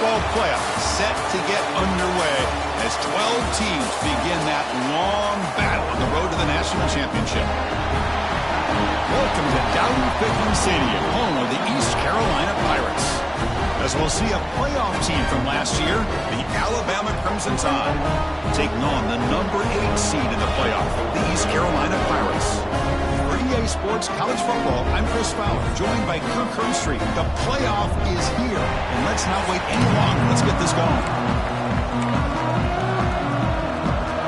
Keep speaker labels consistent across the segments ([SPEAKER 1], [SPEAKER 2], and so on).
[SPEAKER 1] football playoff set to get underway as 12 teams begin that long battle on the road to the national championship. Welcome to Dow-Ficklen Stadium, home of the East Carolina Pirates. As we'll see a playoff team from last year, the Alabama Crimson Tide, taking on the number 8 seed in the playoff, the East Carolina Pirates. For EA Sports College Football, I'm Chris Fowler, joined by Kirk Herbstreit. The playoff is here, and let's not wait any longer. Let's get this going.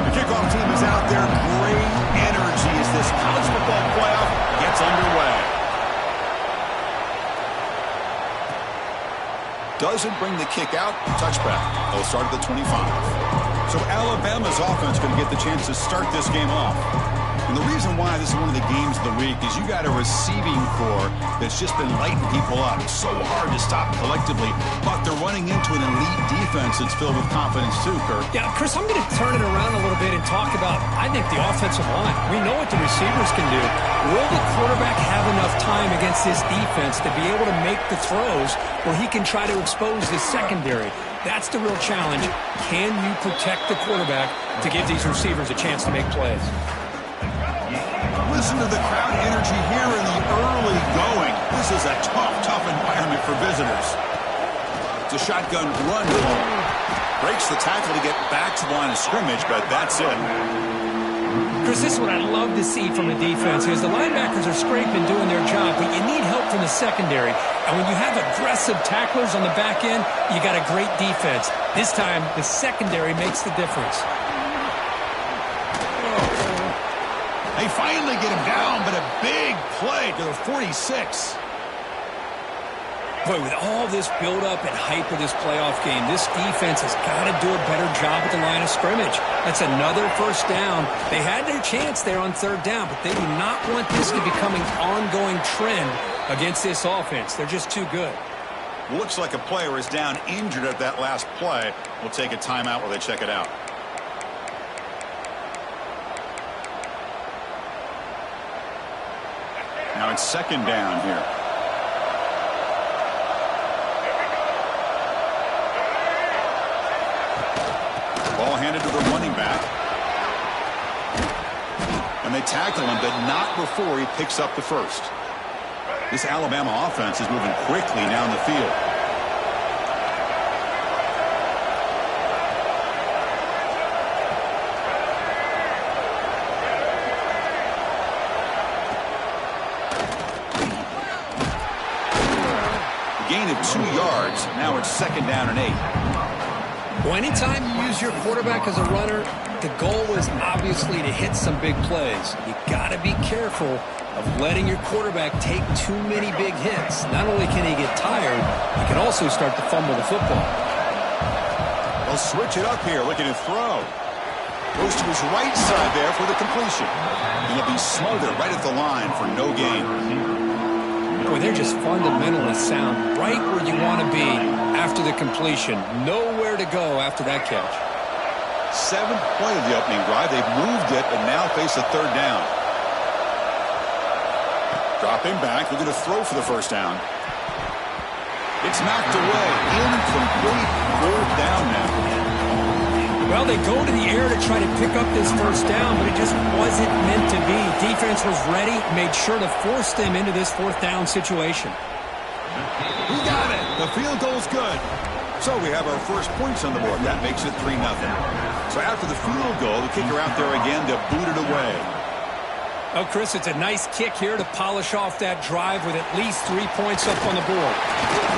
[SPEAKER 1] The kickoff team is out there. Great energy as this college football playoff gets underway. Doesn't bring the kick out. Touchback. They'll start at the 25. So Alabama's offense going to get the chance to start this game off. And the reason why this is one of the games of the week is you got a receiving core that's just been lighting people up. So hard to stop collectively, but they're running into an elite defense that's filled with confidence too, Kirk.
[SPEAKER 2] Yeah, Chris, I'm going to turn it around a little bit and talk about, I think, the offensive line. We know what the receivers can do. Will the quarterback have enough time against this defense to be able to make the throws where he can try to expose the secondary? That's the real challenge. Can you protect the quarterback to give these receivers a chance to make plays?
[SPEAKER 1] Listen to the crowd energy here in the early going. This is a tough environment for visitors. It's a shotgun run. Breaks the tackle to get back to the line of scrimmage, but that's it.
[SPEAKER 2] Chris, this is what I love to see from the defense is the linebackers are scraping, doing their job, but you need help from the secondary. And when you have aggressive tacklers on the back end, you got a great defense. This time, the secondary makes the difference.
[SPEAKER 1] They finally get him down, but a big play to the 46.
[SPEAKER 2] Boy, with all this build-up and hype of this playoff game, this defense has got to do a better job at the line of scrimmage. That's another first down. They had their chance there on third down, but they do not want this to become an ongoing trend against this offense. They're just too good.
[SPEAKER 1] Looks like a player is down injured at that last play. We'll take a timeout while they check it out. Now it's second down here. Ball handed to the running back. And they tackle him, but not before he picks up the first. This Alabama offense is moving quickly down the field. Gain of 2 yards. Now it's second down and 8.
[SPEAKER 2] Well, anytime you use your quarterback as a runner, the goal is obviously to hit some big plays. You got to be careful of letting your quarterback take too many big hits. Not only can he get tired, he can also start to fumble the football.
[SPEAKER 1] They'll switch it up here, looking to throw. Goes to his right side there for the completion. And he'll be smothered right at the line for no gain.
[SPEAKER 2] Boy, they're just fundamentally sound, right where you want to be after the completion. Nowhere to go after that catch.
[SPEAKER 1] 7th play of the opening drive. They've moved it and now face a third down. Dropping back, looking to throw for the first down. It's knocked away. Incomplete. Fourth down now.
[SPEAKER 2] Well, they go to the air to try to pick up this first down, but it just wasn't meant to be. Defense was ready, made sure to force them into this fourth down situation.
[SPEAKER 1] We got it. The field goal's good. So we have our first points on the board. That makes it 3-0. So after the field goal, the kicker out there again to boot it away.
[SPEAKER 2] Oh, Chris, it's a nice kick here to polish off that drive with at least 3 points up on the board.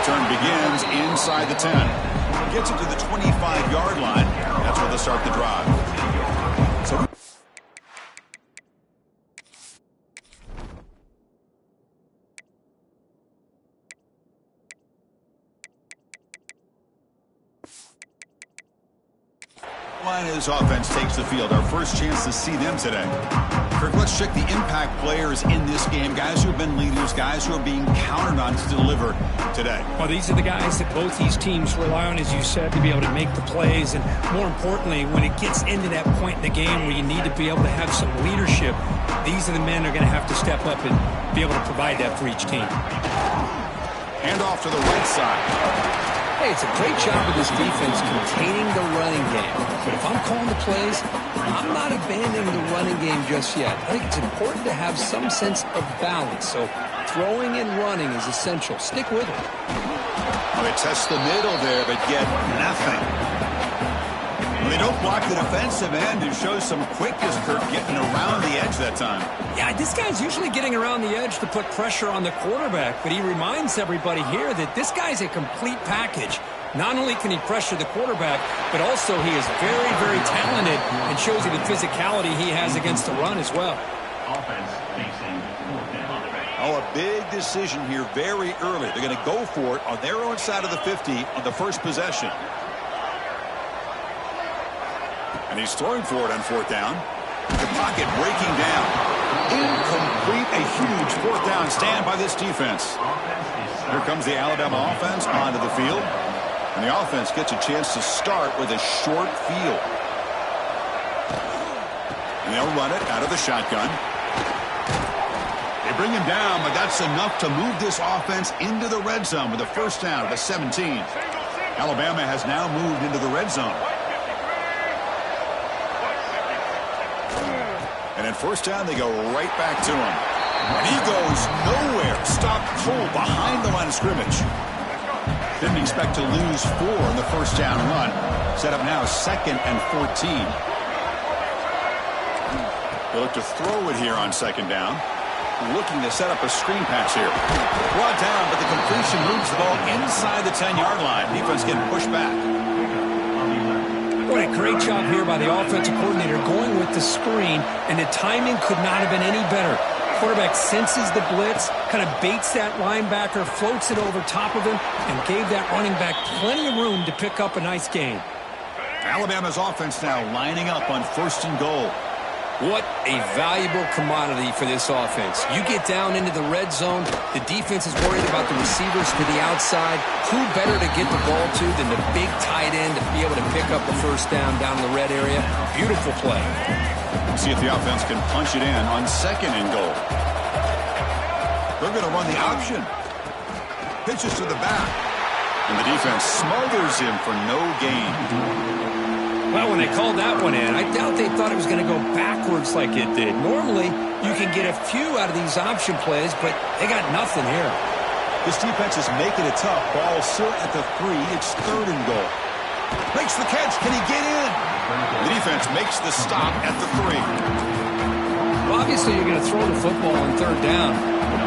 [SPEAKER 1] Return begins inside the 10. Gets it to the 25-yard line. That's where they'll start the drive. So his offense takes the field. Our first chance to see them today. Kirk, let's check the impact players in this game. Guys who have been leaders, guys who are being counted on to deliver today.
[SPEAKER 2] Well, these are the guys that both these teams rely on, as you said, to be able to make the plays. And more importantly, when it gets into that point in the game where you need to be able to have some leadership, these are the men that are going to have to step up and be able to provide that for each team.
[SPEAKER 1] Hand off to the right side.
[SPEAKER 2] Hey, it's a great job of this defense containing the running game. But if I'm calling the plays, I'm not abandoning the running game just yet. I think it's important to have some sense of balance. So throwing and running is essential. Stick with it.
[SPEAKER 1] Well, they test the middle there, but get nothing. Well, they don't block the defensive end and show some quickness, Kurt, getting around the edge that time.
[SPEAKER 2] Yeah, this guy's usually getting around the edge to put pressure on the quarterback, but he reminds everybody here that this guy's a complete package. Not only can he pressure the quarterback, but also he is very, very talented and shows you the physicality he has against the run as well.
[SPEAKER 1] Oh, a big decision here very early. They're going to go for it on their own side of the 50 on the first possession. And he's throwing for it on fourth down. The pocket breaking down. Incomplete, a huge fourth down stand by this defense. Here comes the Alabama offense onto the field. And the offense gets a chance to start with a short field. And they'll run it out of the shotgun. They bring him down, but that's enough to move this offense into the red zone with a first down at the 17. Alabama has now moved into the red zone. And at first down, they go right back to him. And he goes nowhere. Stopped cold behind the line of scrimmage. Didn't expect to lose 4 in the first down run. Set up now 2nd and 14. They look to throw it here on 2nd down. Looking to set up a screen pass here. Brought down, but the completion moves the ball inside the 10-yard line. Defense getting pushed back.
[SPEAKER 2] What a great job here by the offensive coordinator going with the screen, and the timing could not have been any better. Quarterback senses the blitz, kind of baits that linebacker, floats it over top of him, and gave that running back plenty of room to pick up a nice gain.
[SPEAKER 1] Alabama's offense now lining up on 1st and goal.
[SPEAKER 2] What a valuable commodity for this offense. You get down into the red zone, the defense is worried about the receivers to the outside. Who better to get the ball to than the big tight end to be able to pick up a first down down in the red area? Beautiful play.
[SPEAKER 1] See if the offense can punch it in on 2nd and goal. They're going to run the option. Pitches to the back. And the defense smothers him for no gain.
[SPEAKER 2] Well, when they called that one in, I doubt they thought it was going to go backwards like it did. Normally, you can get a few out of these option plays, but they got nothing here.
[SPEAKER 1] This defense is making it tough. Ball still at the 3. It's 3rd and goal. Makes the catch. Can he get in? The defense makes the stop at the 3.
[SPEAKER 2] Well, obviously, you're going to throw the football on 3rd down.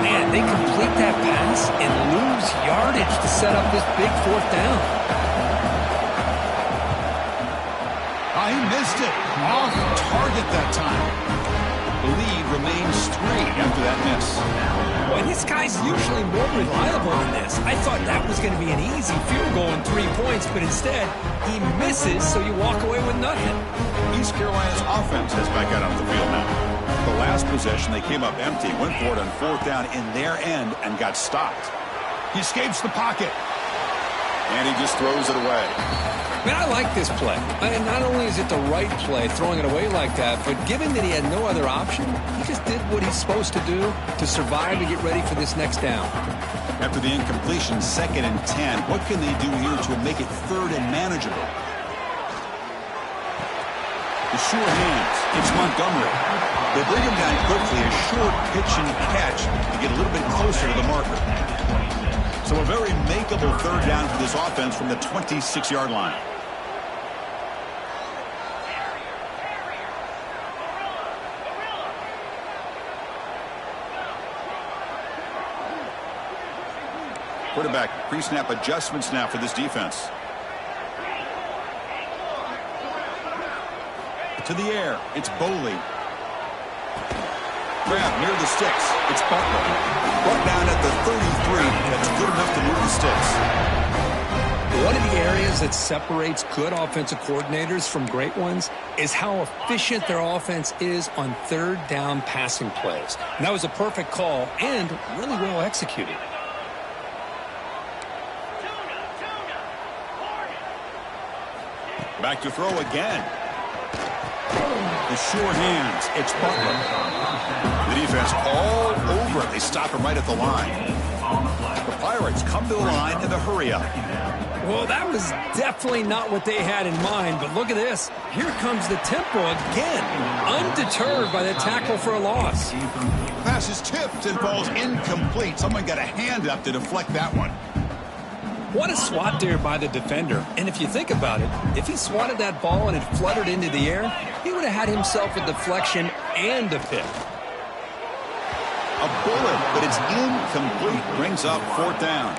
[SPEAKER 2] Man, they complete that pass and lose yardage to set up this big 4th down.
[SPEAKER 1] He missed it. Off target that time. The lead remains 3 after that miss.
[SPEAKER 2] Well, this guy's usually more reliable than this. I thought that was going to be an easy field goal and 3 points, but instead, he misses, so you walk away with nothing.
[SPEAKER 1] East Carolina's offense has back out on the field now. The last possession, they came up empty, went for it on 4th down in their end, and got stopped. He escapes the pocket. And he just throws it away.
[SPEAKER 2] Man, I like this play. And not only is it the right play, throwing it away like that, but given that he had no other option, he just did what he's supposed to do to survive and get ready for this next down.
[SPEAKER 1] After the incompletion, 2nd and 10, what can they do here to make it 3rd and manageable? The sure hands. It's Montgomery. They bring him down quickly, a short pitch and catch to get a little bit closer to the marker. So a very makeable 3rd down for this offense from the 26-yard line. Quarterback pre-snap adjustments now for this defense. To the air, it's Boley. Grab near the sticks. It's Butler. Brought down at the 33. That's good enough to move the sticks.
[SPEAKER 2] One of the areas that separates good offensive coordinators from great ones is how efficient their offense is on 3rd down passing plays. And that was a perfect call and really well executed.
[SPEAKER 1] Back to throw again. The sure hands. It's Butler. The defense all over it. They stop him right at the line. The Pirates come to the line in the hurry-up.
[SPEAKER 2] Well, that was definitely not what they had in mind, but look at this. Here comes the tempo again, undeterred by the tackle for a loss.
[SPEAKER 1] Pass is tipped and falls incomplete. Someone got a hand up to deflect that one.
[SPEAKER 2] What a swat there by the defender. And if you think about it, if he swatted that ball and it fluttered into the air, he would have had himself a deflection and a pick.
[SPEAKER 1] A bullet, but it's incomplete. Brings up 4th down.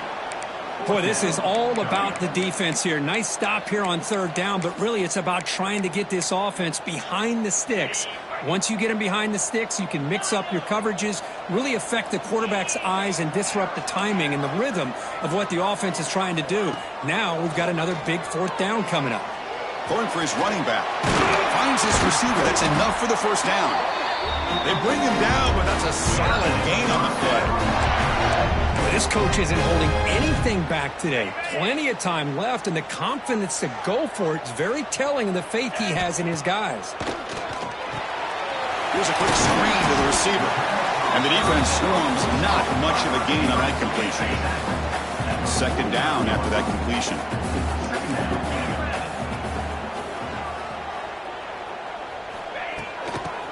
[SPEAKER 2] Boy, this is all about the defense here. Nice stop here on 3rd down, but really it's about trying to get this offense behind the sticks. Once you get them behind the sticks, you can mix up your coverages, really affect the quarterback's eyes and disrupt the timing and the rhythm of what the offense is trying to do. Now we've got another big 4th down coming up.
[SPEAKER 1] Going for his running back. Finds his receiver. That's enough for the 1st down. They bring him down, but that's a solid gain on the play.
[SPEAKER 2] This coach isn't holding anything back today. Plenty of time left, and the confidence to go for it is very telling of the faith he has in his guys.
[SPEAKER 1] Here's a quick screen to the receiver. And the defense swarms not much of a gain on that completion. 2nd down after that completion.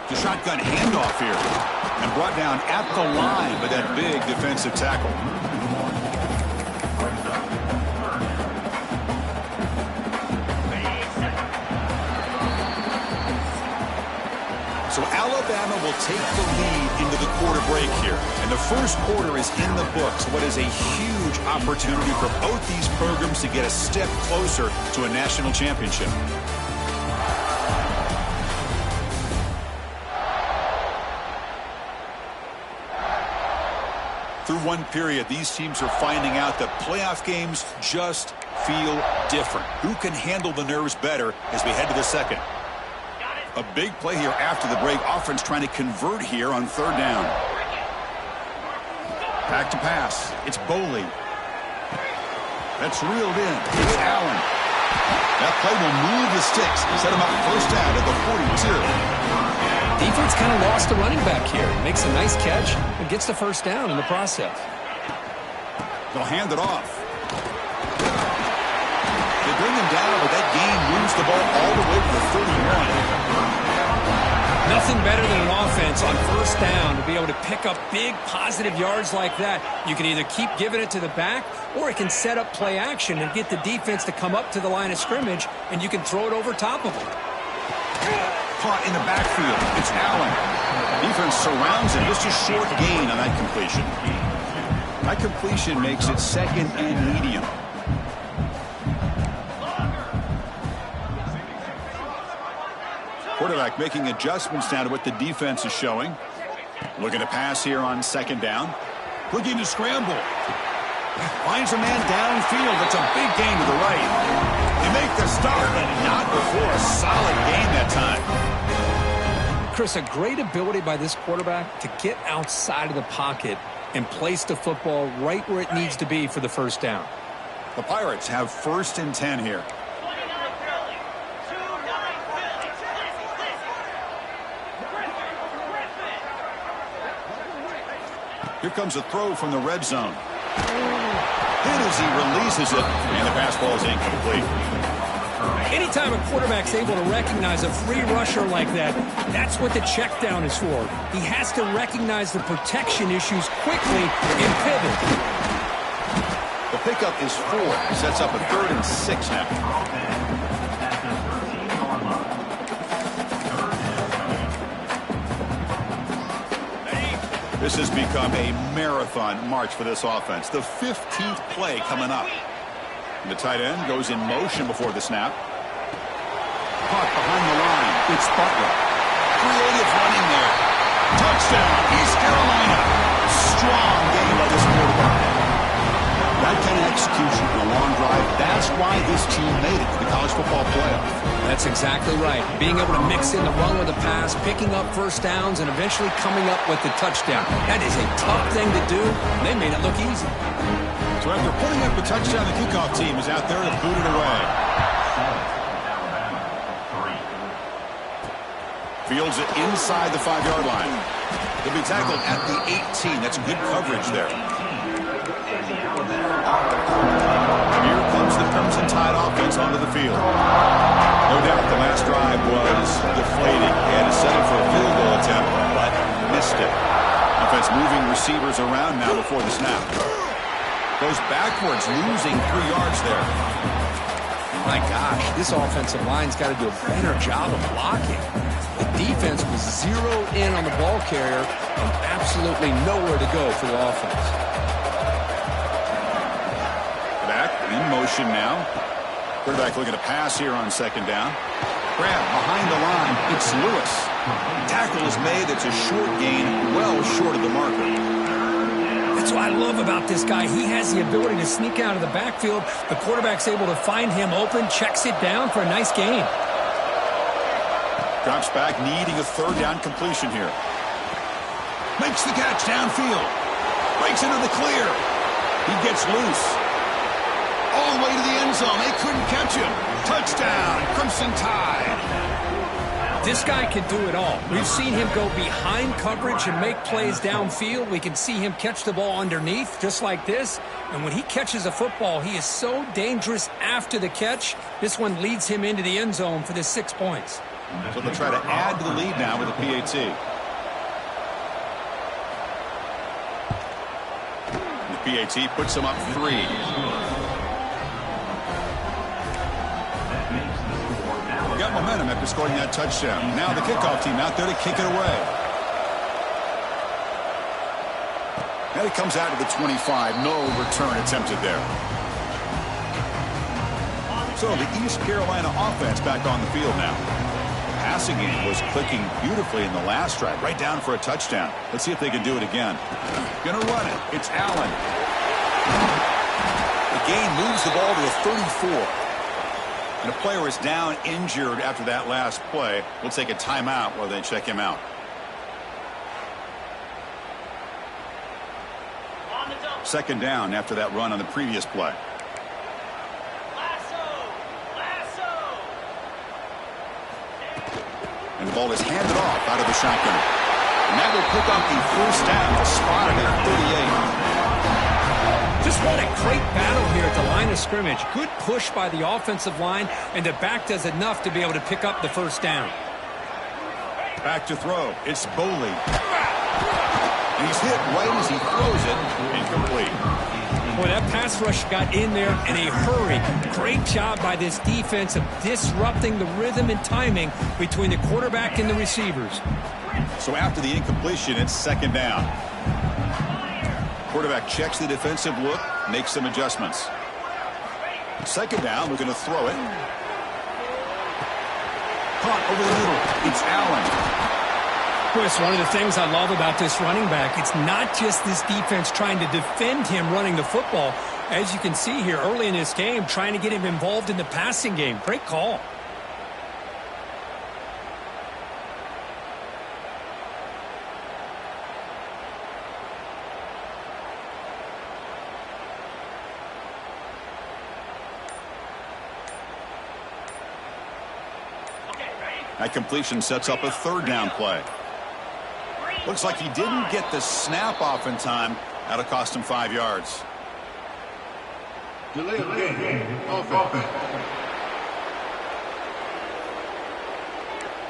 [SPEAKER 1] The shotgun handoff here. And brought down at the line by that big defensive tackle. So Alabama will take the lead into the quarter break here. And the 1st quarter is in the books. What is a huge opportunity for both these programs to get a step closer to a national championship. Through one period, these teams are finding out that playoff games just feel different. Who can handle the nerves better as we head to the 2nd? A big play here after the break. Offense trying to convert here on 3rd down. Back to pass. It's Boley. That's reeled in. It's Allen. That play will move the sticks. Set him up 1st down at the 42.
[SPEAKER 2] Defense kind of lost the running back here. Makes a nice catch and gets the 1st down in the process.
[SPEAKER 1] They'll hand it off. They bring him down, but that gain moves the ball all the way to the 31.
[SPEAKER 2] Nothing better than an offense on 1st down to be able to pick up big positive yards like that. You can either keep giving it to the back, or it can set up play action and get the defense to come up to the line of scrimmage, and you can throw it over top of them.
[SPEAKER 1] Caught in the backfield. It's Allen. Defense surrounds him. Just a short gain on that completion. That completion makes it 2nd and medium. Quarterback making adjustments now to what the defense is showing. Looking to pass here on 2nd down. Looking to scramble. Finds a man downfield. That's a big gain to the right. They make the start, but not before a solid gain that time.
[SPEAKER 2] Chris, a great ability by this quarterback to get outside of the pocket and place the football right where it needs to be for the 1st down.
[SPEAKER 1] The Pirates have 1st and 10 here. Here comes a throw from the red zone. Hit as he releases it, and the pass ball is incomplete.
[SPEAKER 2] Anytime a quarterback's able to recognize a free rusher like that, that's what the check down is for. He has to recognize the protection issues quickly and pivot.
[SPEAKER 1] The pickup is 4. Sets up a 3rd and 6 now. This has become a marathon march for this offense. The 15th play coming up. And the tight end goes in motion before the snap. Caught behind the line. It's Butler. Creative running there. Touchdown, East Carolina. Strong game by this quarterback. That kind of execution in a long drive, that's why this team made it to the college football playoff.
[SPEAKER 2] That's exactly right. Being able to mix in the run with the pass, picking up 1st downs, and eventually coming up with the touchdown. That is a tough thing to do. They made it look easy.
[SPEAKER 1] So after putting up the touchdown, the kickoff team is out there to boot it away. Fields it inside the 5-yard line. He'll be tackled at the 18. That's good coverage there. Here comes the outside offense onto the field. No doubt the last drive was deflating. He had to settle for a field goal attempt, but missed it. Offense moving receivers around now before the snap. Goes backwards, losing 3 yards there.
[SPEAKER 2] My gosh, this offensive line's got to do a better job of blocking. The defense was zeroed in on the ball carrier and absolutely nowhere to go for the offense.
[SPEAKER 1] Back in motion now. Quarterback looking to pass here on second down. Grab behind the line. It's Lewis. Tackle is made. It's a short gain, well short of the marker.
[SPEAKER 2] That's what I love about this guy. He has the ability to sneak out of the backfield. The quarterback's able to find him open, checks it down for a nice gain.
[SPEAKER 1] Drops back, needing a third down completion here. Makes the catch downfield. Breaks into the clear. He gets loose. All the way to the end zone. They couldn't catch him. Touchdown, Crimson Tide.
[SPEAKER 2] This guy can do it all. We've seen him go behind coverage and make plays downfield. We can see him catch the ball underneath, just like this. And when he catches a football, he is so dangerous after the catch. This one leads him into the end zone for the 6 points.
[SPEAKER 1] So they'll try to add to the lead now with a PAT. The PAT puts them up 3. Got momentum after scoring that touchdown. Now the kickoff team out there to kick it away. And it comes out to the 25. No return attempted there. So the East Carolina offense back on the field now. Passing game was clicking beautifully in the last drive, right down for a touchdown. Let's see if they can do it again. Gonna run it. It's Allen. The gain moves the ball to a 34. And a player is down injured after that last play. We'll take a timeout while they check him out. Second down after that run on the previous play. And the ball is handed off out of the shotgun. And that will pick up the first down. Spotted at 38.
[SPEAKER 2] Just what a great battle here at the line of scrimmage. Good push by the offensive line, and the back does enough to be able to pick up the first down.
[SPEAKER 1] Back to throw. It's Boley. And he's hit right as he throws it. Incomplete.
[SPEAKER 2] Boy, that pass rush got in there in a hurry. Great job by this defense of disrupting the rhythm and timing between the quarterback and the receivers.
[SPEAKER 1] So after the incompletion, it's second down. Quarterback checks the defensive look, makes some adjustments. Second down, we're going to throw it. Caught over the middle. It's Allen.
[SPEAKER 2] Chris, one of the things I love about this running back, it's not just this defense trying to defend him running the football. As you can see here early in this game, trying to get him involved in the passing game. Great call.
[SPEAKER 1] That completion sets up a third down play. Looks like he didn't get the snap off in time. That'll cost him 5 yards.
[SPEAKER 3] Delay of game. Offense.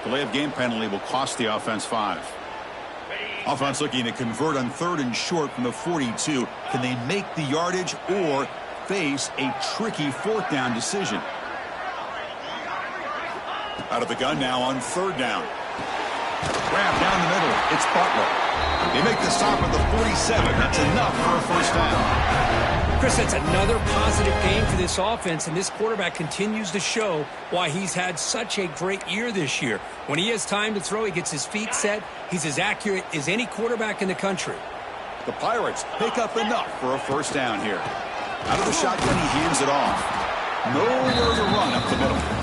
[SPEAKER 1] Delay of game penalty will cost the offense 5. Offense looking to convert on 3rd and short from the 42. Can they make the yardage or face a tricky 4th down decision? Out of the gun now on 3rd down. Grab down the middle. It's Butler. They make the stop at the 47. That's enough for a first down.
[SPEAKER 2] Chris, that's another positive game for this offense, and this quarterback continues to show why he's had such a great year this year. When he has time to throw, he gets his feet set. He's as accurate as any quarterback in the country.
[SPEAKER 1] The Pirates pick up enough for a first down here. Out of the shotgun, he hands it off. Nowhere to run up the middle.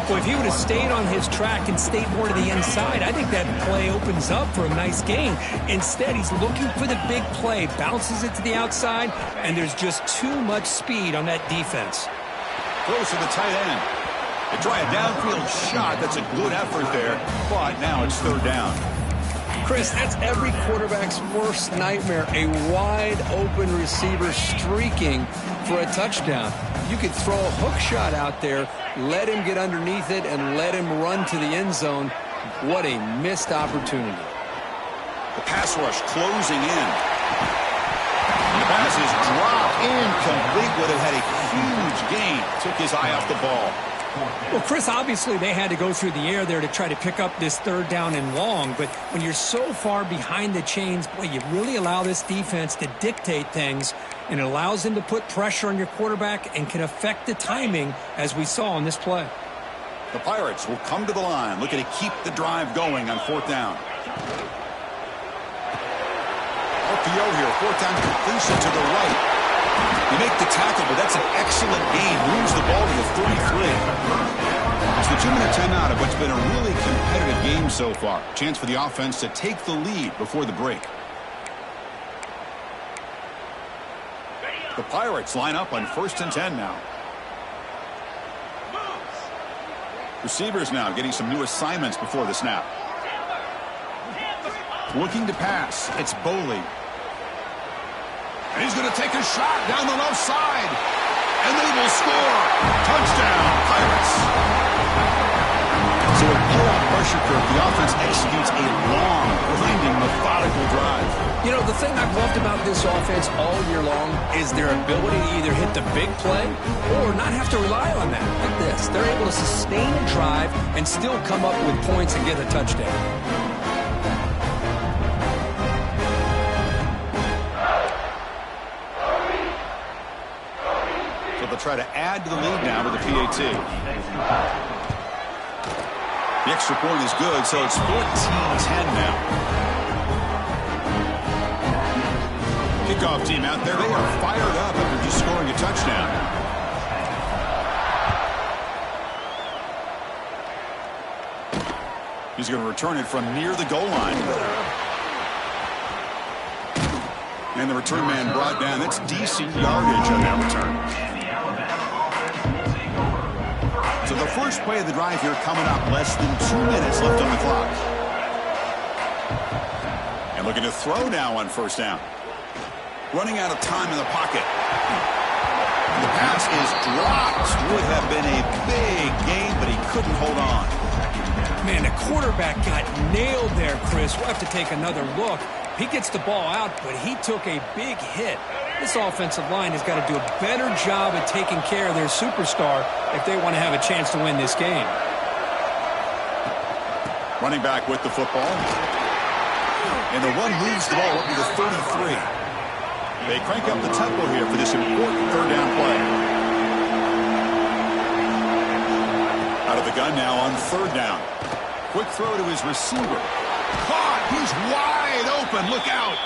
[SPEAKER 2] Well, if he would have stayed on his track and stayed more to the inside, I think that play opens up for a nice gain. Instead, he's looking for the big play, bounces it to the outside, and there's just too much speed on that defense.
[SPEAKER 1] Close to the tight end. They try a downfield shot. That's a good effort there, but now it's 3rd down.
[SPEAKER 2] Chris, that's every quarterback's worst nightmare, a wide-open receiver streaking for a touchdown. You could throw a hook shot out there, let him get underneath it, and let him run to the end zone. What a missed opportunity.
[SPEAKER 1] The pass rush closing in. The pass is dropped incomplete. Would have had a huge gain. Took his eye off the ball.
[SPEAKER 2] Well, Chris, obviously they had to go through the air there to try to pick up this third down and long, but when you're so far behind the chains, boy, you really allow this defense to dictate things, and it allows them to put pressure on your quarterback and can affect the timing, as we saw on this play.
[SPEAKER 1] The Pirates will come to the line, looking to keep the drive going on fourth down. RPO here, fourth down completion to the right. You make the tackle, but that's an excellent gain. Moves the ball to the 33. It's the 2-minute timeout of what's been a really competitive game so far. Chance for the offense to take the lead before the break. The Pirates line up on 1st and 10 now. Receivers now getting some new assignments before the snap. Looking to pass. It's Boley. And he's going to take a shot down the left side. And they will score. Touchdown, Pirates. So with pull-out pressure curve, the offense executes a long, grinding, methodical drive.
[SPEAKER 2] You know, the thing I've loved about this offense all year long is their ability to either hit the big play or not have to rely on that. Like this. They're able to sustain a drive and still come up with points and get a touchdown.
[SPEAKER 1] Try to add to the lead now with the PAT. The extra point is good, so it's 14-10 now. Kickoff team out there, they are fired up after just scoring a touchdown. He's going to return it from near the goal line. And the return man brought down. That's decent yardage on that return. So the first play of the drive here coming up, less than 2 minutes left on the clock. And looking to throw now on first down. Running out of time in the pocket. The pass is dropped. Would have been a big gain, but he couldn't hold on.
[SPEAKER 2] Man, the quarterback got nailed there, Chris. We'll have to take another look. He gets the ball out, but he took a big hit. This offensive line has got to do a better job of taking care of their superstar if they want to have a chance to win this game.
[SPEAKER 1] Running back with the football. And the run moves the ball up to the 33. They crank up the tempo here for this important third down play. Out of the gun now on third down. Quick throw to his receiver. Caught. He's wide open. Look out.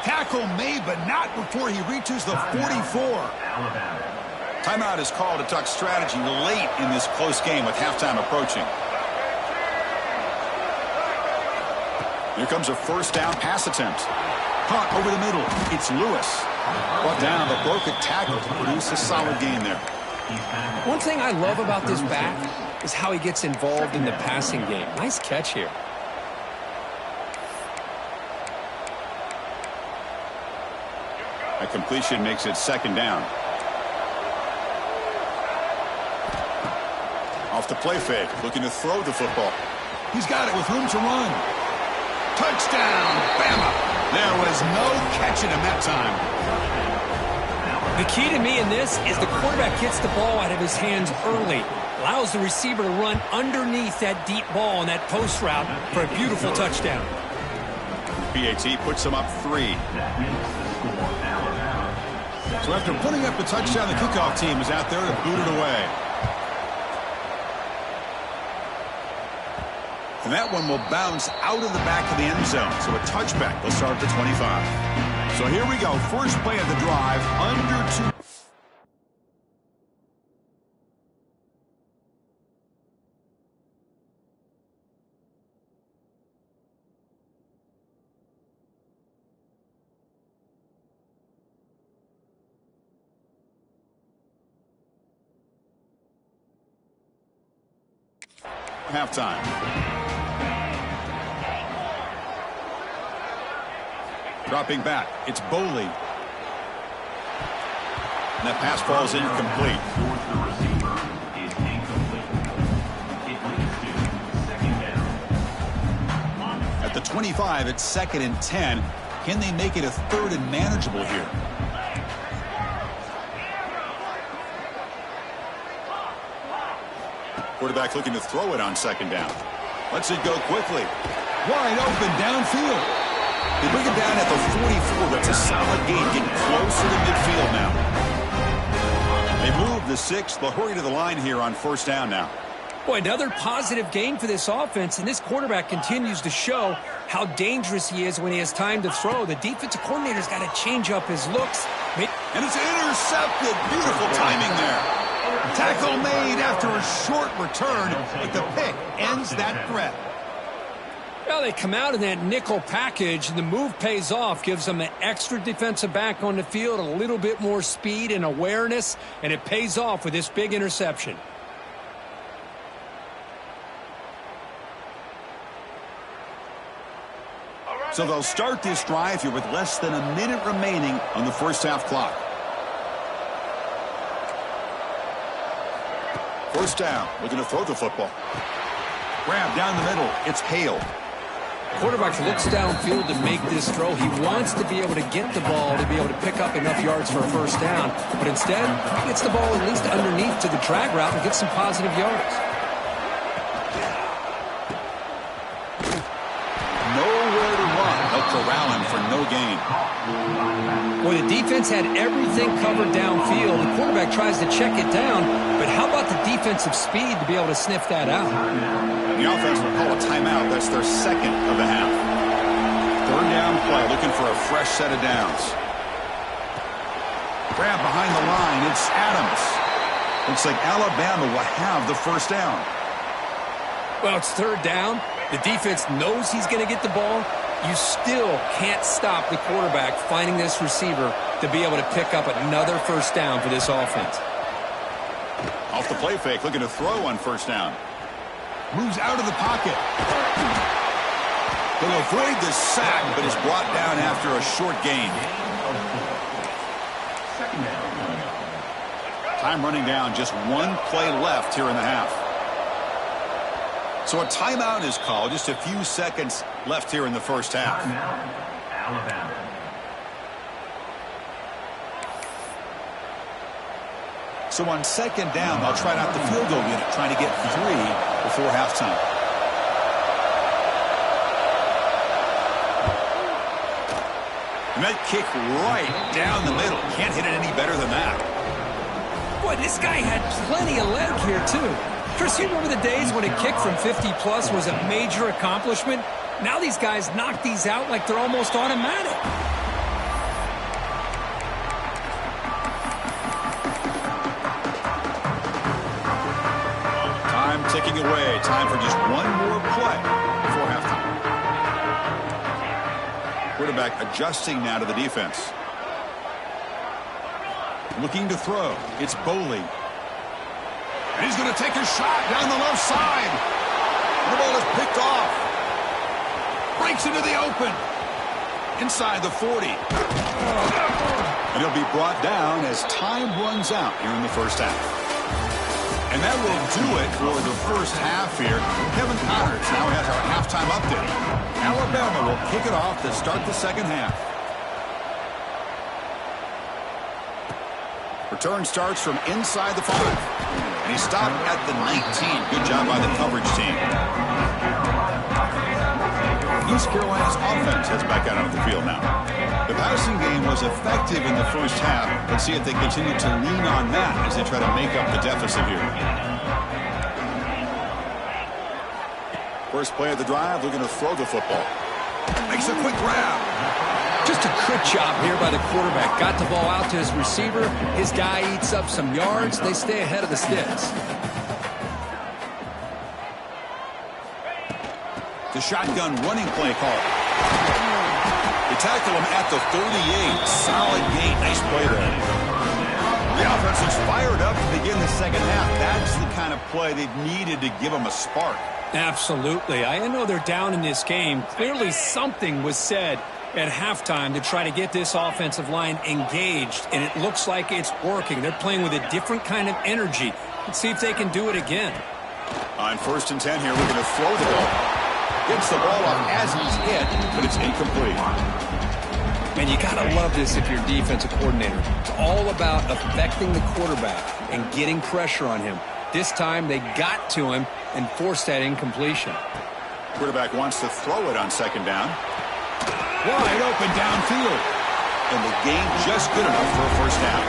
[SPEAKER 1] Tackle made, but not before he reaches the 44. Timeout is called to talk strategy late in this close game with halftime approaching. Here comes a first down pass attempt. Caught over the middle. It's Lewis. Brought down, but broke a tackle to produce a solid gain there.
[SPEAKER 2] One thing I love about this back is how he gets involved in the passing game. Nice catch here.
[SPEAKER 1] A completion makes it second down. Off the play fake, looking to throw the football. He's got it with room to run. Touchdown, Bama. There was no catching him that time.
[SPEAKER 2] The key to me in this is the quarterback gets the ball out of his hands early. Allows the receiver to run underneath that deep ball on that post route for a beautiful touchdown.
[SPEAKER 1] PAT puts him up 3. So after putting up the touchdown, the kickoff team is out there to boot it away. And that one will bounce out of the back of the end zone. So a touchback. They'll start at the 25. So here we go. First play of the drive. Under 2. Halftime. Dropping back, it's Boley. And that pass falls incomplete. At the 25, it's 2nd and 10. Can they make it a 3rd and manageable here? Quarterback looking to throw it on 2nd down. Lets it go quickly. Wide open downfield. They bring it down at the 44. That's a solid gain, getting closer to midfield now. They move the 6. They'll hurry to the line here on 1st down now.
[SPEAKER 2] Boy, another positive gain for this offense, and this quarterback continues to show how dangerous he is when he has time to throw. The defensive coordinator's got to change up his looks.
[SPEAKER 1] And it's intercepted. Beautiful timing there. Tackle made after a short return, but the pick ends that threat.
[SPEAKER 2] Well, they come out in that nickel package, and the move pays off, gives them an extra defensive back on the field, a little bit more speed and awareness, and it pays off with this big interception.
[SPEAKER 1] So they'll start this drive here with less than a minute remaining on the 1st half clock. 1st down, looking to throw the football. Grab down the middle, it's Hale.
[SPEAKER 2] Quarterback looks downfield to make this throw. He wants to be able to get the ball to be able to pick up enough yards for a 1st down, but instead he gets the ball at least underneath to the drag route and gets some positive yards.
[SPEAKER 1] Nowhere to run. They'll corral him for no gain.
[SPEAKER 2] Well, the defense had everything covered downfield. The quarterback tries to check it down, but how about the defensive speed to be able to sniff that out?
[SPEAKER 1] The offense will call a timeout. That's their 2nd of the half. 3rd down play, looking for a fresh set of downs. Grab behind the line. It's Adams. Looks like Alabama will have the 1st down.
[SPEAKER 2] Well, it's 3rd down. The defense knows he's going to get the ball. You still can't stop the quarterback finding this receiver to be able to pick up another 1st down for this offense.
[SPEAKER 1] Off the play fake, looking to throw on 1st down. Moves out of the pocket. Will avoid the sack, but is brought down after a short gain. Time running down, just 1 play left here in the half. So a timeout is called, just a few seconds left here in the 1st half.
[SPEAKER 3] Alabama.
[SPEAKER 1] So on 2nd down, they'll try out the field goal unit, trying to get 3 before halftime. And that kick right down the middle. Can't hit it any better than that.
[SPEAKER 2] Boy, this guy had plenty of leg here, too. Chris, you remember the days when a kick from 50-plus was a major accomplishment? Now these guys knock these out like they're almost automatic.
[SPEAKER 1] Time ticking away. Time for just 1 more play before halftime. Quarterback adjusting now to the defense. Looking to throw. It's Boley. And he's going to take a shot down the left side. The ball is picked off. Breaks into the open. Inside the 40. And he'll be brought down as time runs out here in the 1st half. And that will do it for the 1st half here. Kevin Connors now has our halftime update. Alabama will kick it off to start the 2nd half. Return starts from inside the 5. And he stopped at the 19. Good job by the coverage team. East Carolina's offense heads back out onto the field now. The passing game was effective in the 1st half. Let's see if they continue to lean on that as they try to make up the deficit here. First play of the drive, looking to throw the football. Makes a quick grab.
[SPEAKER 2] Just a good job here by the quarterback. Got the ball out to his receiver. His guy eats up some yards. They stay ahead of the sticks.
[SPEAKER 1] The shotgun running play call. They tackle him at the 38. Solid gain. Nice play there. The offense is fired up to begin the 2nd half. That's the kind of play they've needed to give them a spark.
[SPEAKER 2] Absolutely. I know they're down in this game. Clearly something was said at halftime to try to get this offensive line engaged, and it looks like it's working. They're playing with a different kind of energy. Let's see if they can do it again.
[SPEAKER 1] On 1st and 10 here, we're going to throw the ball. Gets the ball off as he's hit, but it's incomplete.
[SPEAKER 2] And you got to love this if you're a defensive coordinator. It's all about affecting the quarterback and getting pressure on him. This time they got to him and forced that incompletion.
[SPEAKER 1] Quarterback wants to throw it on 2nd down. Wide open downfield. And the gain just good enough for a 1st down.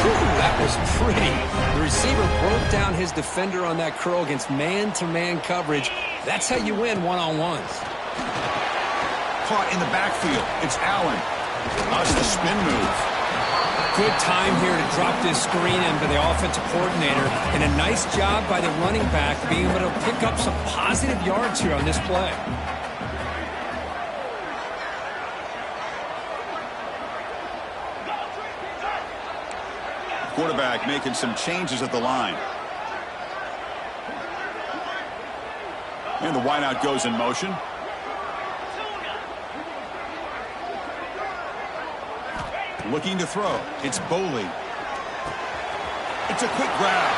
[SPEAKER 2] Whew, that was pretty. The receiver broke down his defender on that curl against man-to-man coverage. That's how you win one-on-ones.
[SPEAKER 1] Caught in the backfield. It's Allen. That's the spin move.
[SPEAKER 2] Good time here to drop this screen into the offensive coordinator. And a nice job by the running back being able to pick up some positive yards here on this play.
[SPEAKER 1] Quarterback making some changes at the line. And the wideout goes in motion. Looking to throw. It's Boley. It's a quick grab.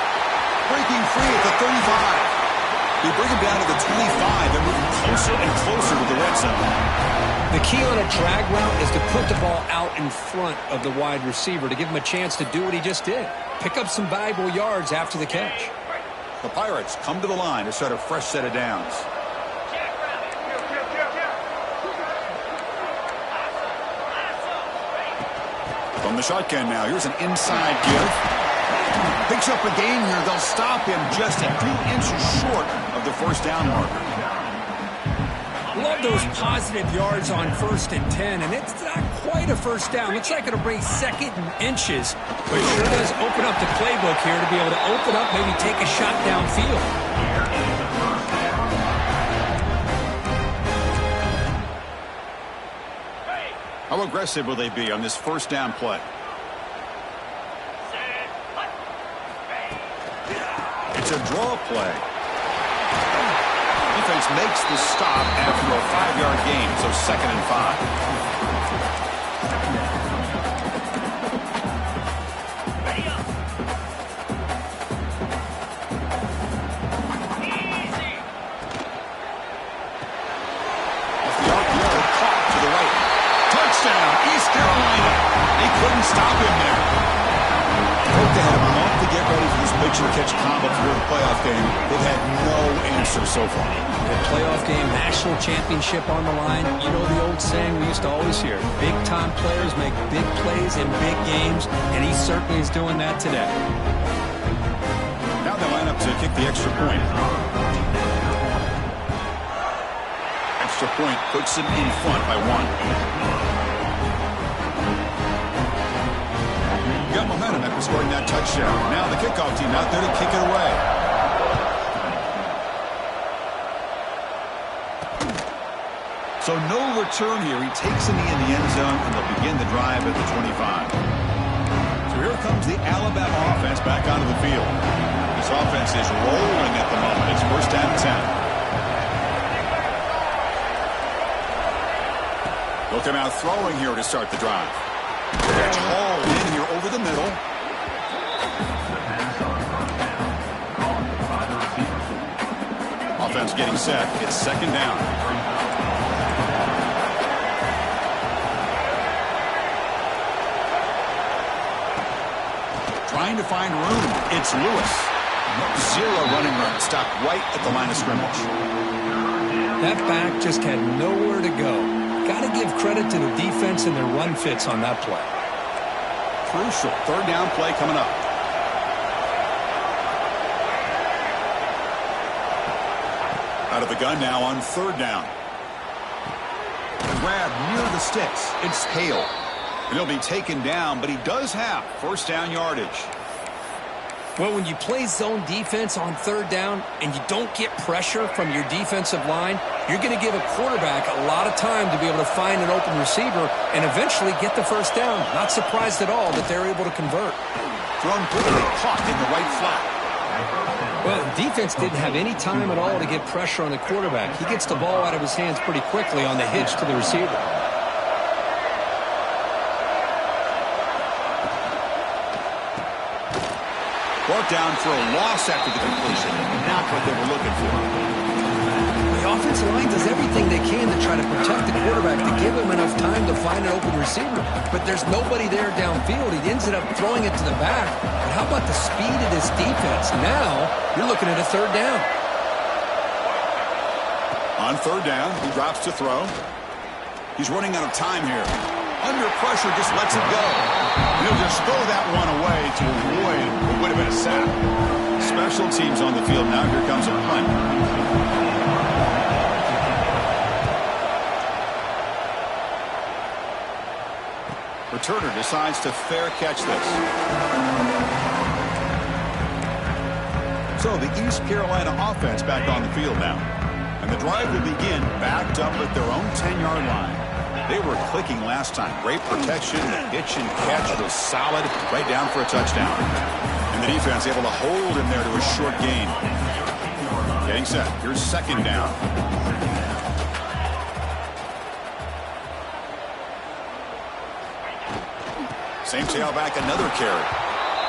[SPEAKER 1] Breaking free at the 35. They bring him down to the 25. They're moving closer and closer to the red zone.
[SPEAKER 2] The key on a drag route is to put the ball out in front of the wide receiver to give him a chance to do what he just did. Pick up some valuable yards after the catch.
[SPEAKER 1] The Pirates come to the line to start a fresh set of downs. From the shotgun now, here's an inside give. Picks up a gain here. They'll stop him just a few inches short of the 1st down marker.
[SPEAKER 2] Love those positive yards on 1st and 10, and it's not quite a 1st down. Looks like it'll bring 2nd and inches, but it sure does open up the playbook here to be able to open up, maybe take a shot downfield.
[SPEAKER 1] How aggressive will they be on this 1st down play? It's a draw play. Defense makes the stop after a 5-yard gain, so 2nd and 5. Off the RPO, caught to the right. Touchdown, East Carolina. They couldn't stop him there. They had a month to get ready for this pitcher-catch combo for the playoff game. They've had no answer so far.
[SPEAKER 2] The playoff game, national championship on the line. You know the old saying we used to always hear, big-time players make big plays in big games, and he certainly is doing that today.
[SPEAKER 1] Now they line up to kick the extra point. Extra point puts them in front by 1. Got momentum after scoring that touchdown. Now the kickoff team out there to kick it away. So no return here. He takes in the end zone, and they'll begin the drive at the 25. So here comes the Alabama offense back onto the field. This offense is rolling at the moment. It's 1st down and 10. They'll come out throwing here to start the drive. It's hauled in here over the middle. Offense getting set. It's 2nd down. Trying to find room. It's Lewis. 0 running room. Stopped right at the line of scrimmage.
[SPEAKER 2] That back just had nowhere to go. Got to give credit to the defense and their run fits on that play.
[SPEAKER 1] Crucial 3rd down play coming up. Out of the gun now on 3rd down. Grab near the sticks. It's Hale. And he'll be taken down, but he does have 1st down yardage.
[SPEAKER 2] Well, when you play zone defense on 3rd down and you don't get pressure from your defensive line, you're going to give a quarterback a lot of time to be able to find an open receiver and eventually get the 1st down. Not surprised at all that they're able to convert.
[SPEAKER 1] Thrown quickly, caught in the right flat.
[SPEAKER 2] Well, defense didn't have any time at all to get pressure on the quarterback. He gets the ball out of his hands pretty quickly on the hitch to the receiver.
[SPEAKER 1] Brought down for a loss after the completion. Not what they were looking for.
[SPEAKER 2] The offensive line does everything they can to try to protect the quarterback to give him enough time to find an open receiver. But there's nobody there downfield. He ends up throwing it to the back. But how about the speed of this defense? Now you're looking at a third down.
[SPEAKER 1] On third down, he drops to throw. He's running out of time here. Under pressure, just lets it go. He'll just throw that one away to avoid what would have been a sack. Special teams on the field now. Here comes a punt. Returner decides to fair catch this. So the East Carolina offense back on the field now. And the drive will begin backed up at their own 10-yard line. They were clicking last time. Great protection. The hitch and catch was solid. Right down for a touchdown. And the defense able to hold him there to a short gain. Getting set. Here's second down. Same tailback, another carry.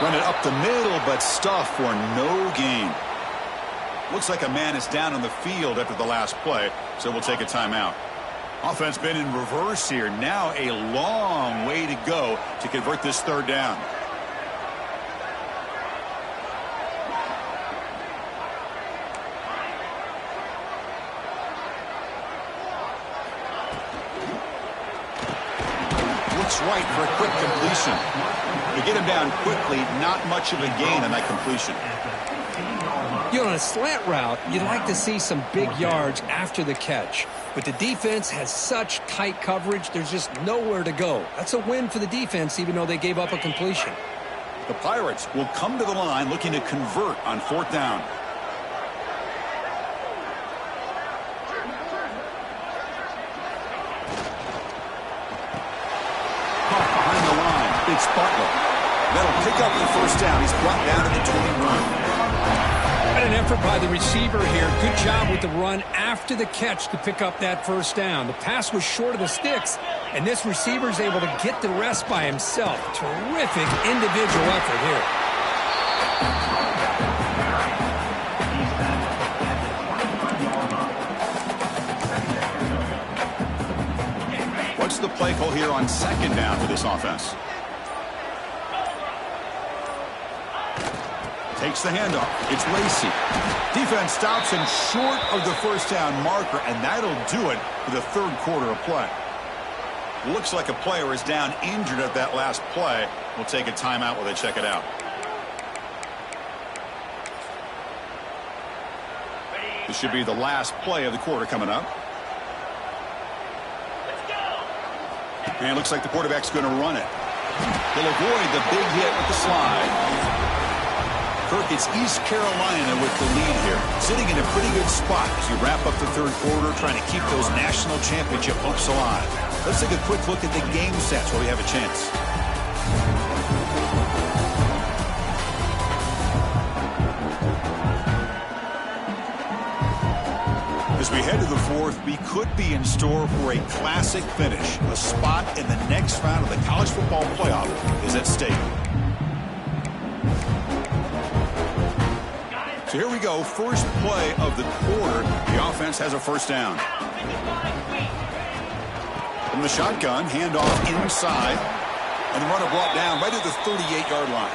[SPEAKER 1] Run it up the middle, but stuff for no gain. Looks like a man is down on the field after the last play, so we'll take a timeout. Offense been in reverse here. Now a long way to go to convert this third down. Looks right for a quick completion. To get him down quickly, not much of a gain on that completion.
[SPEAKER 2] You know, on a slant route, you'd like to see some big yards after the catch. But the defense has such tight coverage, there's just nowhere to go. That's a win for the defense, even though they gave up a completion.
[SPEAKER 1] The Pirates will come to the line looking to convert on fourth down. Caught behind the line. It's Butler. That'll pick up the first down. He's brought down to the 21.
[SPEAKER 2] An effort by the receiver here. Good job with the run after the catch to pick up that first down. The pass was short of the sticks, and this receiver is able to get the rest by himself. Terrific individual effort here.
[SPEAKER 1] What's the play call here on second down for this offense? Takes the handoff. It's Lacey. Defense stops him short of the first down marker, and that'll do it for the third quarter of play. Looks like a player is down injured at that last play. We'll take a timeout while they check it out. This should be the last play of the quarter coming up. And it looks like the quarterback's going to run it. He'll avoid the big hit with the slide. Kirk, it's East Carolina with the lead here. Sitting in a pretty good spot as you wrap up the third quarter, trying to keep those national championship hopes alive. Let's take a quick look at the game stats while we have a chance. As we head to the fourth, we could be in store for a classic finish. A spot in the next round of the college football playoff is at stake. So here we go. First play of the quarter. The offense has a first down. From the shotgun, handoff inside. And the runner brought down right at the 38-yard line.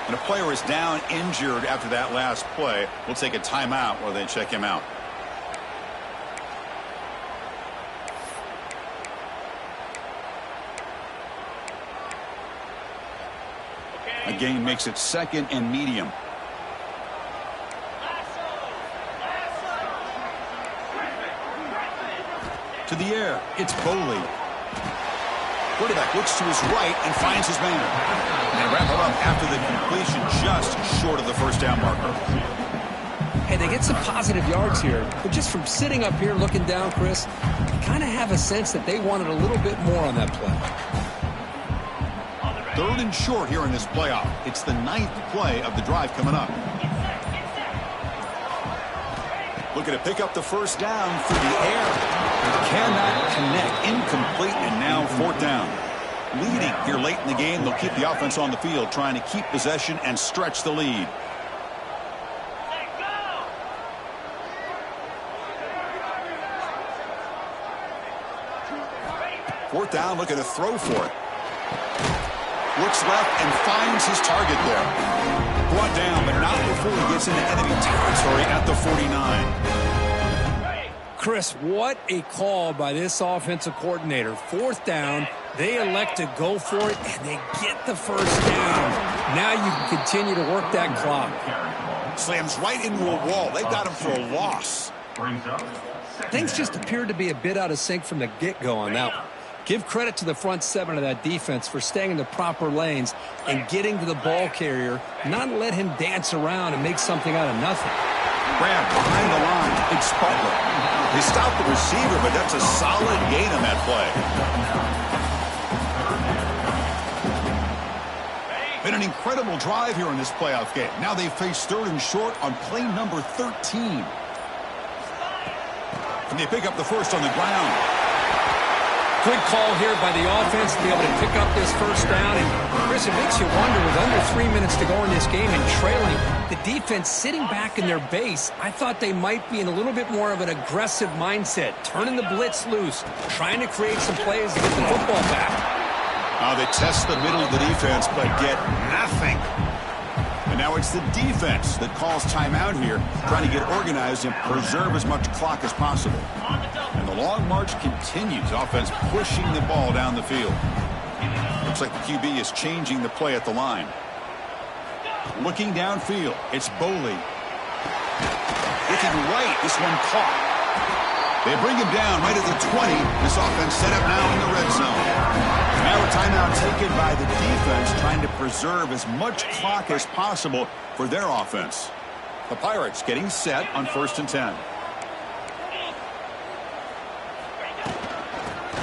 [SPEAKER 1] And a player is down injured after that last play. We'll take a timeout while they check him out. A gain makes it second and medium. To the air, it's Boley. Quarterback looks to his right and finds his man. And wrap it up after the completion, just short of the first down marker.
[SPEAKER 2] Hey, they get some positive yards here, but just from sitting up here looking down, Chris, you kind of have a sense that they wanted a little bit more on that play.
[SPEAKER 1] Third and short here in this playoff. It's the ninth play of the drive coming up. Looking to pick up the first down through the air. Cannot connect. Incomplete, and now fourth down. Leading here late in the game, they'll keep the offense on the field, trying to keep possession and stretch the lead. Fourth down, looking to throw for it. Looks left and finds his target there. Brought down, but not before he gets into enemy territory at the 49.
[SPEAKER 2] Chris, what a call by this offensive coordinator. Fourth down, they elect to go for it, and they get the first down. Now you can continue to work that clock.
[SPEAKER 1] Slams right into a wall. They got him for a loss.
[SPEAKER 2] Things just appeared to be a bit out of sync from the get-go on that one. Give credit to the front seven of that defense for staying in the proper lanes and getting to the ball carrier, not let him dance around and make something out of nothing.
[SPEAKER 1] Grab behind the line. It's Butler. He stopped the receiver, but that's a solid gain on that play. Been an incredible drive here in this playoff game. Now they face third and short on play number 13. And they pick up the first on the ground.
[SPEAKER 2] Good call here by the offense to be able to pick up this first down. And, Chris, it makes you wonder, with under 3 minutes to go in this game and trailing, the defense sitting back in their base, I thought they might be in a little bit more of an aggressive mindset, turning the blitz loose, trying to create some plays to get the football back.
[SPEAKER 1] They test the middle of the defense, but get nothing. And now it's the defense that calls timeout here, trying to get organized and preserve as much clock as possible. And the long march continues. Offense pushing the ball down the field. Looks like the QB is changing the play at the line. Looking downfield, it's Boley. Looking right, this one caught. They bring him down right at the 20. This offense set up now in the red zone. Now a timeout taken by the defense, trying to preserve as much clock as possible for their offense. The Pirates getting set on 1st and 10.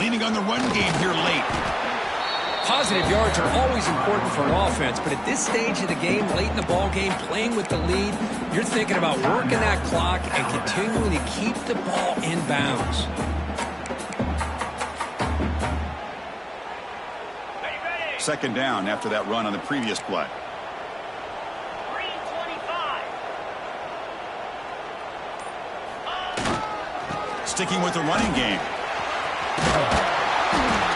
[SPEAKER 1] Leaning on the run game here late.
[SPEAKER 2] Positive yards are always important for an offense, but at this stage of the game, late in the ball game, playing with the lead, you're thinking about working that clock and continuing to keep the ball in bounds.
[SPEAKER 1] Second down after that run on the previous play. Sticking with the running game.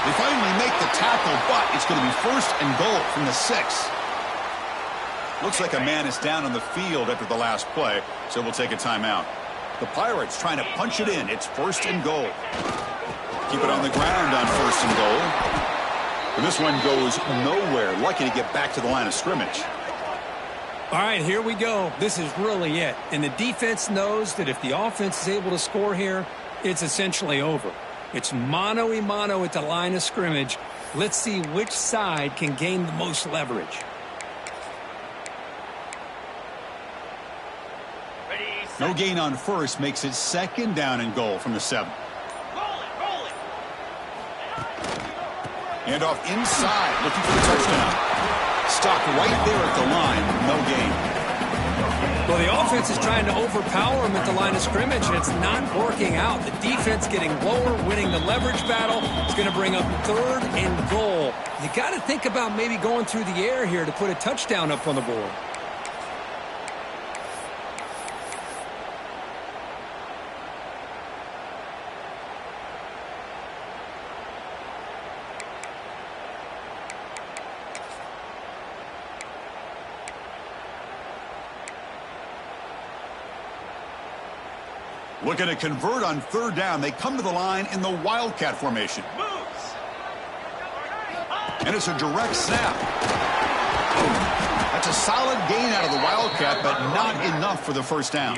[SPEAKER 1] They finally make the tackle, but it's going to be 1st and goal from the 6. Looks like a man is down on the field after the last play, so we'll take a timeout. The Pirates trying to punch it in. It's 1st and goal. Keep it on the ground on 1st and goal. And this one goes nowhere. Lucky to get back to the line of scrimmage.
[SPEAKER 2] All right, here we go. This is really it. And the defense knows that if the offense is able to score here, it's essentially over. It's mano-a-mano at the line of scrimmage. Let's see which side can gain the most leverage.
[SPEAKER 1] No gain on first makes it 2nd down and goal from the 7. And off inside, looking for the touchdown. Stopped right there at the line. No gain.
[SPEAKER 2] Well, the offense is trying to overpower him at the line of scrimmage, and it's not working out. The defense getting lower, winning the leverage battle. It's going to bring up 3rd and goal. You got to think about maybe going through the air here to put a touchdown up on the board.
[SPEAKER 1] Looking to convert on 3rd down. They come to the line in the Wildcat formation. And it's a direct snap. That's a solid gain out of the Wildcat, but not enough for the first down.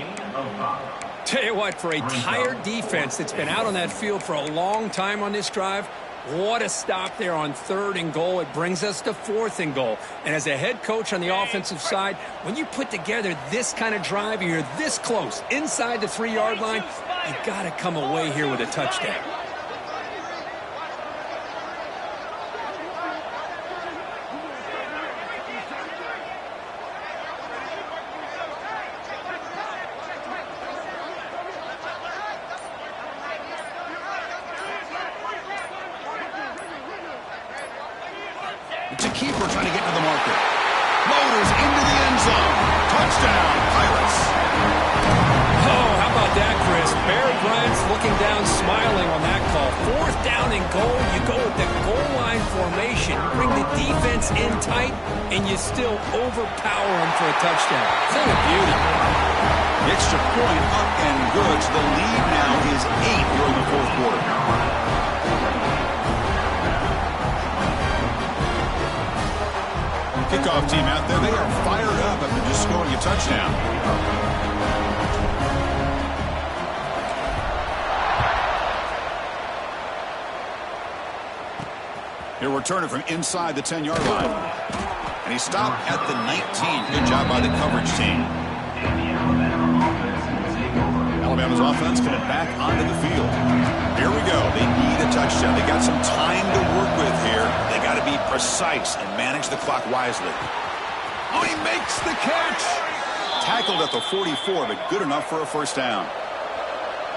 [SPEAKER 2] Tell you what, for a tired defense that's been out on that field for a long time on this drive, what a stop there on 3rd and goal. It brings us to 4th and goal. And as a head coach on the offensive side, when you put together this kind of drive, you're this close inside the 3-yard line, you got to come away here with a touchdown.
[SPEAKER 1] It's a keeper trying to get to the marker. Motors into the end zone. Touchdown, Pirates.
[SPEAKER 2] Oh, how about that, Chris? Bear Bryant's looking down, smiling on that call. 4th down and goal. You go with the goal line formation. You bring the defense in tight, and you still overpower them for a touchdown. Thing of beauty.
[SPEAKER 1] Extra point up and good. So the lead now is 8 here in the 4th quarter. Kickoff team out there. They are fired up after just scoring a touchdown. He'll return it from inside the 10-yard line. And he stopped at the 19. Good job by the coverage team. Alabama's offense coming back onto the field. Here we go. They need a touchdown. They got some time to work with here. They got to be precise and manage the clock wisely. Oh, he makes the catch. Tackled at the 44, but good enough for a first down.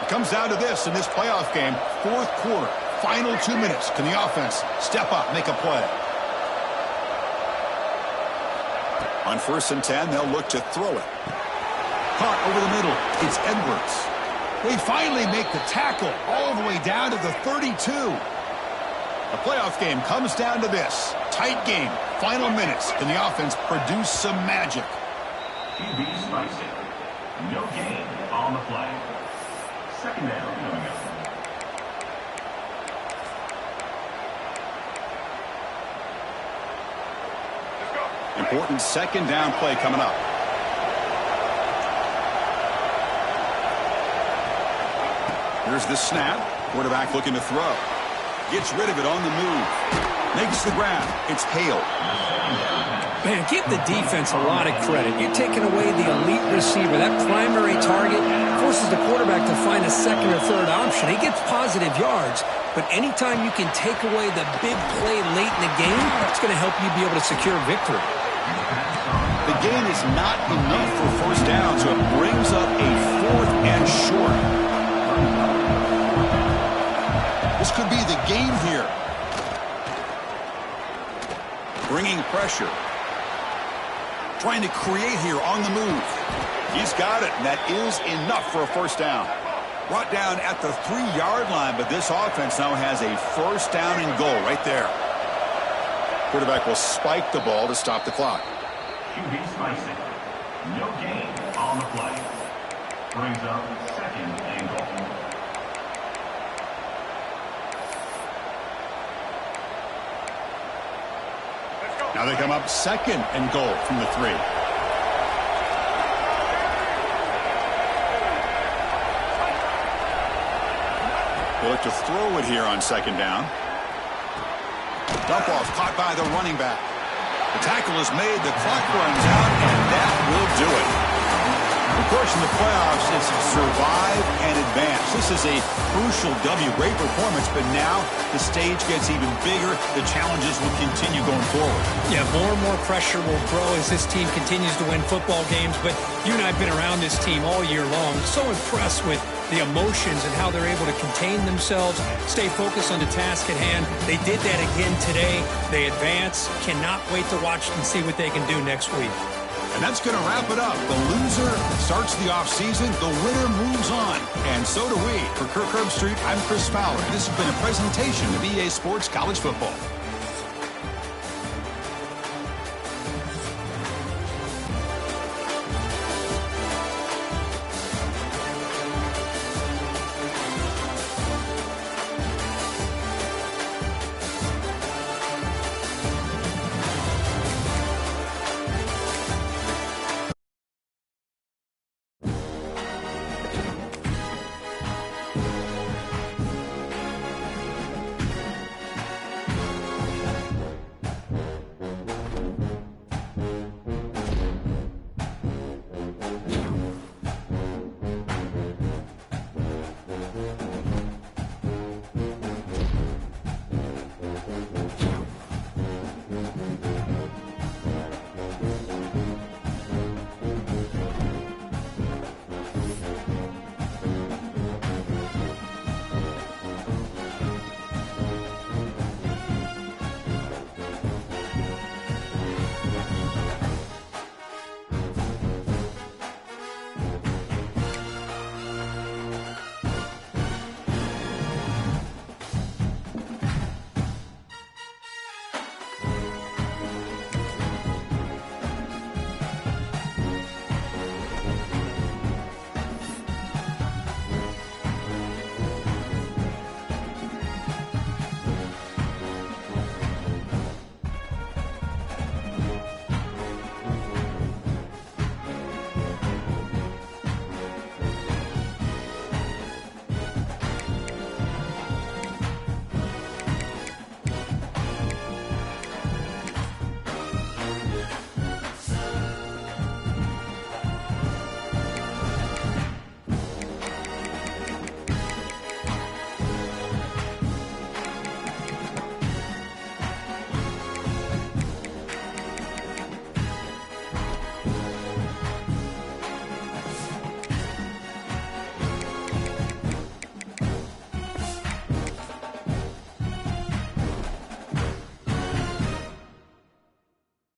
[SPEAKER 1] It comes down to this in this playoff game. 4th quarter. Final 2 minutes. Can the offense step up, make a play? On 1st and 10, they'll look to throw it. Caught over the middle. It's Edwards. They finally make the tackle all the way down to the 32. The playoff game comes down to this. Tight game. Final minutes. Can the offense produce some magic?
[SPEAKER 3] CFB26. No gain on the play. 2nd down coming up.
[SPEAKER 1] Important 2nd down play coming up. Here's the snap. Quarterback looking to throw. Gets rid of it on the move. Makes the grab. It's Hale.
[SPEAKER 2] Man, give the defense a lot of credit. You're taking away the elite receiver. That primary target forces the quarterback to find a 2nd or 3rd option. He gets positive yards, but anytime you can take away the big play late in the game, it's going to help you be able to secure victory.
[SPEAKER 1] The gain is not enough for first down, so it brings up a 4th and short. This could be the game here. Bringing pressure. Trying to create here on the move. He's got it, and that is enough for a first down. Brought down at the 3-yard line, but this offense now has a first down and goal right there. Quarterback will spike the ball to stop the clock.
[SPEAKER 3] CFB26. No gain on the play. Brings up 2nd and goal.
[SPEAKER 1] Now they come up 2nd and goal from the 3. They look to throw it here on 2nd down. Dump off caught by the running back. The tackle is made, the clock runs out, and that will do it. Of course, in the playoffs, it's survive and advance. This is a crucial W. Great performance, but now the stage gets even bigger. The challenges will continue going forward.
[SPEAKER 2] Yeah, more and more pressure will grow as this team continues to win football games, but you and I have been around this team all year long. So impressed with the emotions and how they're able to contain themselves, stay focused on the task at hand. They did that again today. They advance. Cannot wait to watch and see what they can do next week.
[SPEAKER 1] And that's going to wrap it up. The loser starts the offseason. The winner moves on. And so do we. For Kirk Herbstreit, I'm Chris Fowler. This has been a presentation of EA Sports College Football.